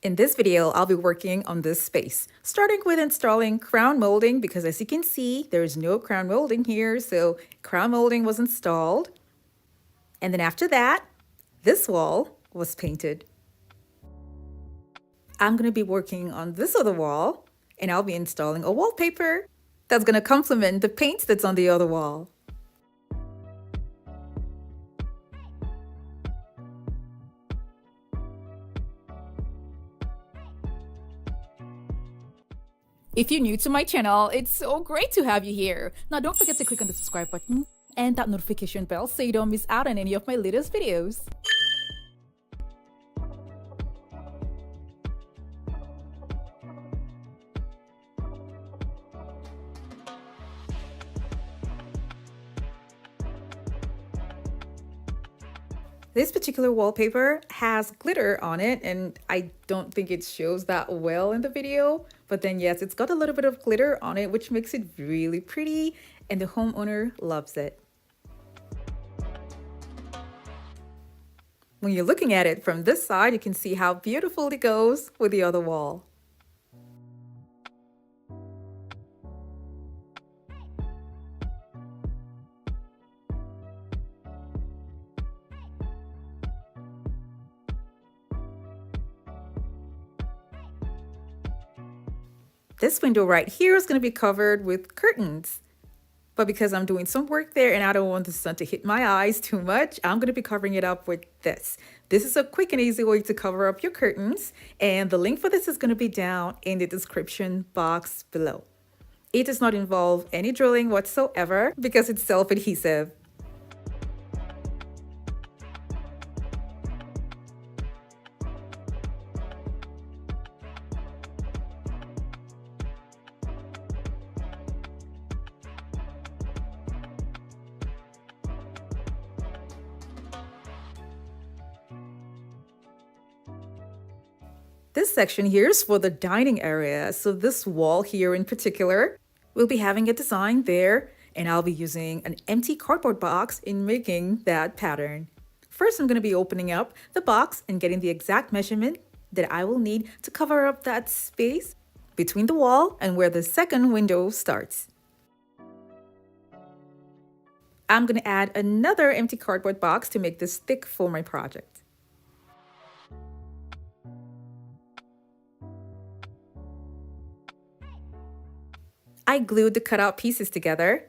In this video, I'll be working on this space, starting with installing crown molding because as you can see, there's no crown molding here, so crown molding was installed. And then after that, this wall was painted. I'm going to be working on this other wall, and I'll be installing a wallpaper that's going to complement the paint that's on the other wall. If you're new to my channel, it's so great to have you here. Now don't forget to click on the subscribe button and that notification bell so you don't miss out on any of my latest videos. This particular wallpaper has glitter on it, and I don't think it shows that well in the video, but then yes, it's got a little bit of glitter on it, which makes it really pretty, and the homeowner loves it. When you're looking at it from this side, you can see how beautiful it goes with the other wall. This window right here is going to be covered with curtains. But because I'm doing some work there and I don't want the sun to hit my eyes too much, I'm going to be covering it up with this. This is a quick and easy way to cover up your curtains. And the link for this is going to be down in the description box below. It does not involve any drilling whatsoever because it's self-adhesive. This section here is for the dining area. So this wall here in particular, we'll be having a design there, and I'll be using an empty cardboard box in making that pattern. First, I'm going to be opening up the box and getting the exact measurement that I will need to cover up that space between the wall and where the second window starts. I'm going to add another empty cardboard box to make this thick for my project. I glued the cutout pieces together,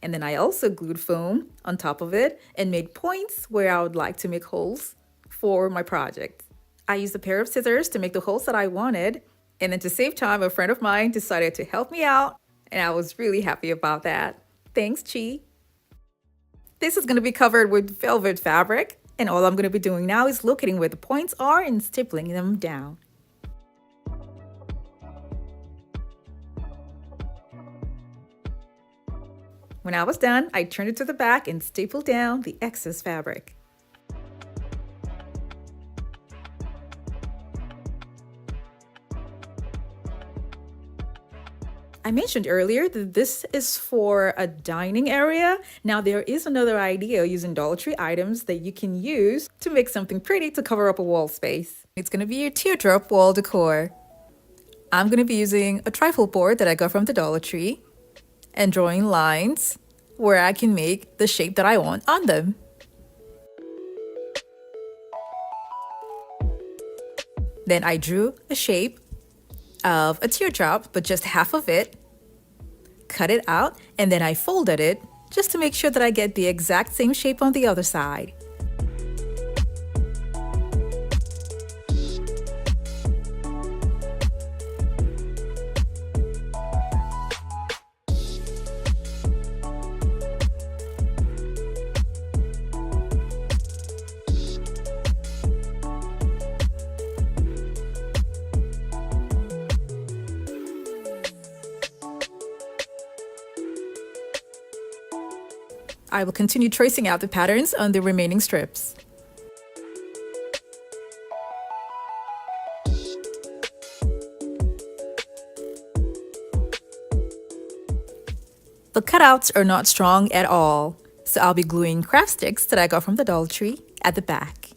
and then I also glued foam on top of it and made points where I would like to make holes for my project. I used a pair of scissors to make the holes that I wanted, and then to save time, a friend of mine decided to help me out, and I was really happy about that. Thanks, Chi. This is going to be covered with velvet fabric, and all I'm going to be doing now is locating where the points are and stapling them down. When I was done, I turned it to the back and stapled down the excess fabric. I mentioned earlier that this is for a dining area. Now there is another idea using Dollar Tree items that you can use to make something pretty to cover up a wall space. It's going to be your teardrop wall decor. I'm going to be using a Trifold board that I got from the Dollar Tree and drawing lines where I can make the shape that I want on them. Then I drew a shape of a teardrop, but just half of it, cut it out, and then I folded it just to make sure that I get the exact same shape on the other side. I will continue tracing out the patterns on the remaining strips. The cutouts are not strong at all, so I'll be gluing craft sticks that I got from the Dollar Tree at the back.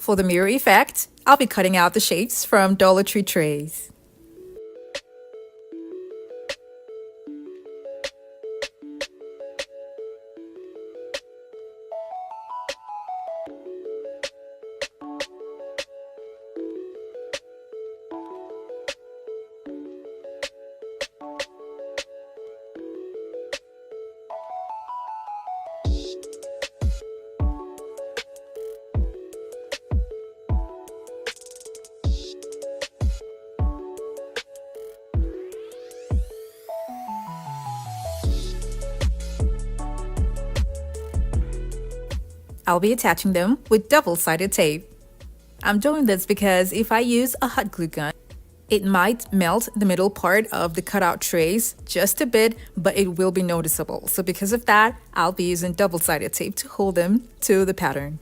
For the mirror effect, I'll be cutting out the shapes from Dollar Tree trays. I'll be attaching them with double-sided tape. I'm doing this because if I use a hot glue gun, it might melt the middle part of the cutout trays just a bit, but it will be noticeable. So because of that, I'll be using double-sided tape to hold them to the pattern.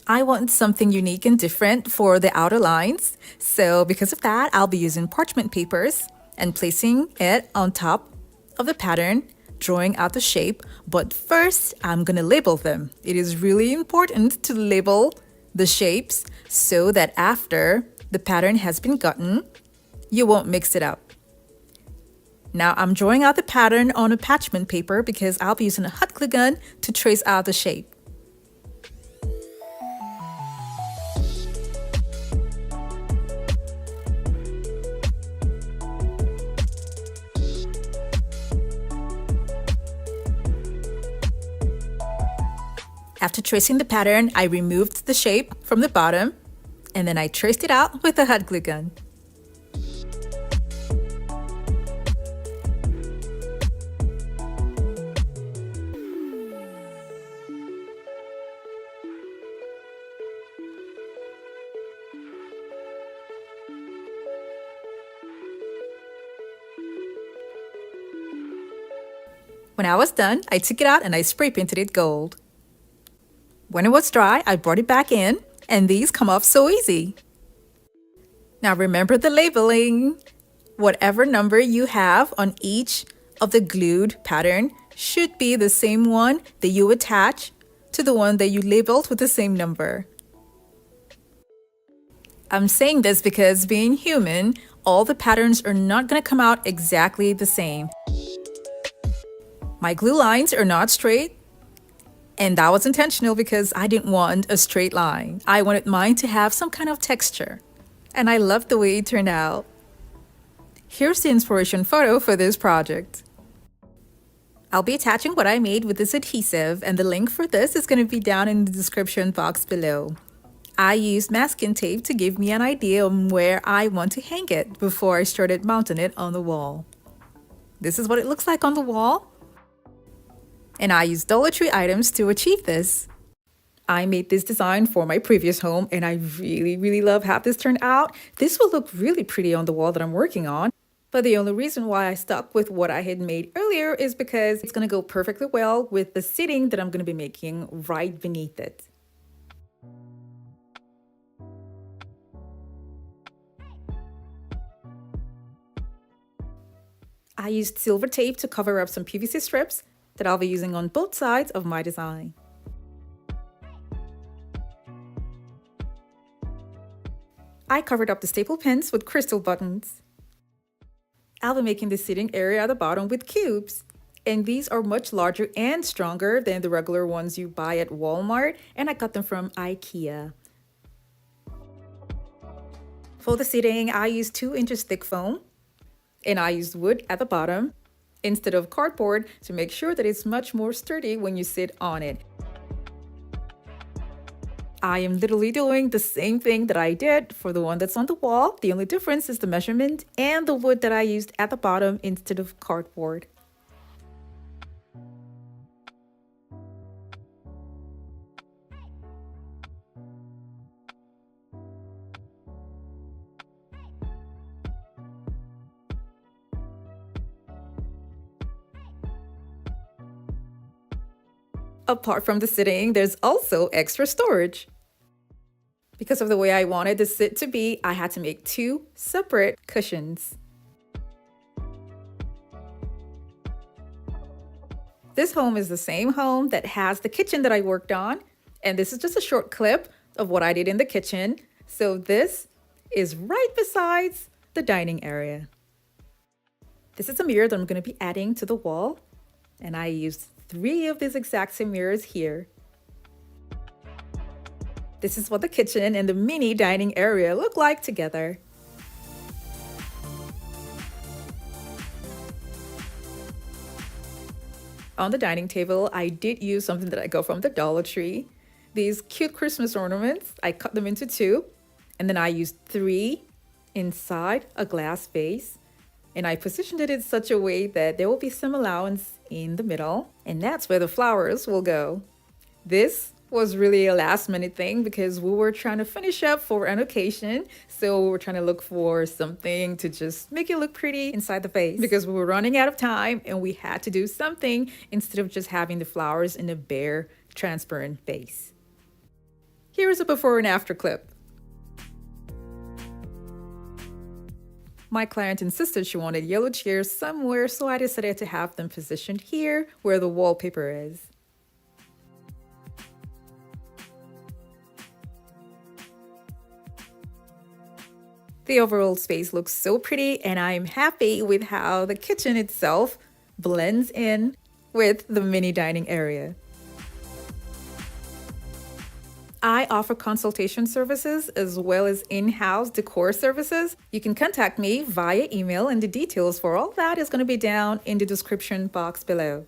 I want something unique and different for the outer lines, so because of that, I'll be using parchment papers and placing it on top of the pattern, drawing out the shape. But first, I'm gonna label them. It is really important to label the shapes so that after the pattern has been gotten, you won't mix it up. Now I'm drawing out the pattern on a parchment paper because I'll be using a hot glue gun to trace out the shape. After tracing the pattern, I removed the shape from the bottom and then I traced it out with a hot glue gun. When I was done, I took it out and I spray painted it gold. When it was dry, I brought it back in, and these come off so easy. Now remember the labeling. Whatever number you have on each of the glued pattern should be the same one that you attach to the one that you labeled with the same number. I'm saying this because being human, all the patterns are not going to come out exactly the same. My glue lines are not straight. And that was intentional because I didn't want a straight line. I wanted mine to have some kind of texture. And I loved the way it turned out. Here's the inspiration photo for this project. I'll be attaching what I made with this adhesive, and the link for this is going to be down in the description box below. I used masking tape to give me an idea on where I want to hang it before I started mounting it on the wall. This is what it looks like on the wall. And I used Dollar Tree items to achieve this. I made this design for my previous home and I really love how this turned out. This will look really pretty on the wall that I'm working on. But the only reason why I stuck with what I had made earlier is because it's going to go perfectly well with the seating that I'm going to be making right beneath it. I used silver tape to cover up some PVC strips that I'll be using on both sides of my design. I covered up the staple pins with crystal buttons. I'll be making the seating area at the bottom with cubes. And these are much larger and stronger than the regular ones you buy at Walmart, and I got them from IKEA. For the seating, I used 2-inch thick foam, and I used wood at the bottom instead of cardboard to make sure that it's much more sturdy when you sit on it. I am literally doing the same thing that I did for the one that's on the wall. The only difference is the measurement and the wood that I used at the bottom instead of cardboard. Apart from the sitting, there's also extra storage. Because of the way I wanted the sit to be, I had to make 2 separate cushions. This home is the same home that has the kitchen that I worked on. And this is just a short clip of what I did in the kitchen. So this is right besides the dining area. This is a mirror that I'm going to be adding to the wall. And I used 3 of these exact same mirrors here. This is what the kitchen and the mini dining area look like together. On the dining table, I did use something that I got from the Dollar Tree. These cute Christmas ornaments, I cut them into 2, and then I used 3 inside a glass vase. And I positioned it in such a way that there will be some allowance in the middle, and that's where the flowers will go. This was really a last minute thing because we were trying to finish up for an occasion. So we were trying to look for something to just make it look pretty inside the vase because we were running out of time and we had to do something instead of just having the flowers in a bare, transparent vase. Here is a before and after clip. My client insisted she wanted yellow chairs somewhere, so I decided to have them positioned here where the wallpaper is. The overall space looks so pretty, and I'm happy with how the kitchen itself blends in with the mini dining area. I offer consultation services as well as in-house decor services. You can contact me via email, and the details for all that is going to be down in the description box below.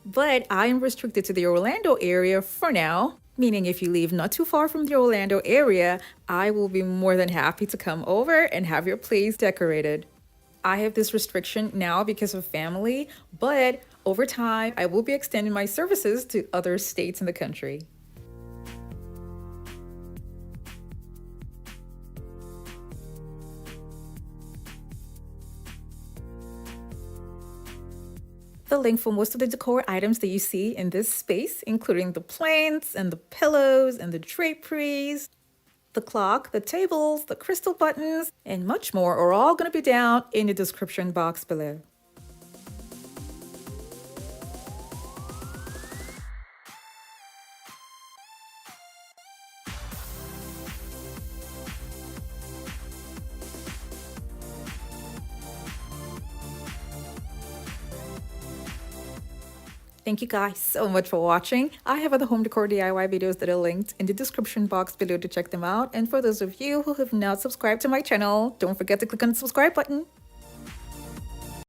But I am restricted to the Orlando area for now, meaning if you live not too far from the Orlando area, I will be more than happy to come over and have your place decorated. I have this restriction now because of family, but over time, I will be extending my services to other states in the country. The link for most of the decor items that you see in this space, including the plants and the pillows and the draperies, the clock, the tables, the crystal buttons, and much more are all going to be down in the description box below. Thank you guys so much for watching. I have other home decor DIY videos that are linked in the description box below to check them out. And for those of you who have not subscribed to my channel, don't forget to click on the subscribe button.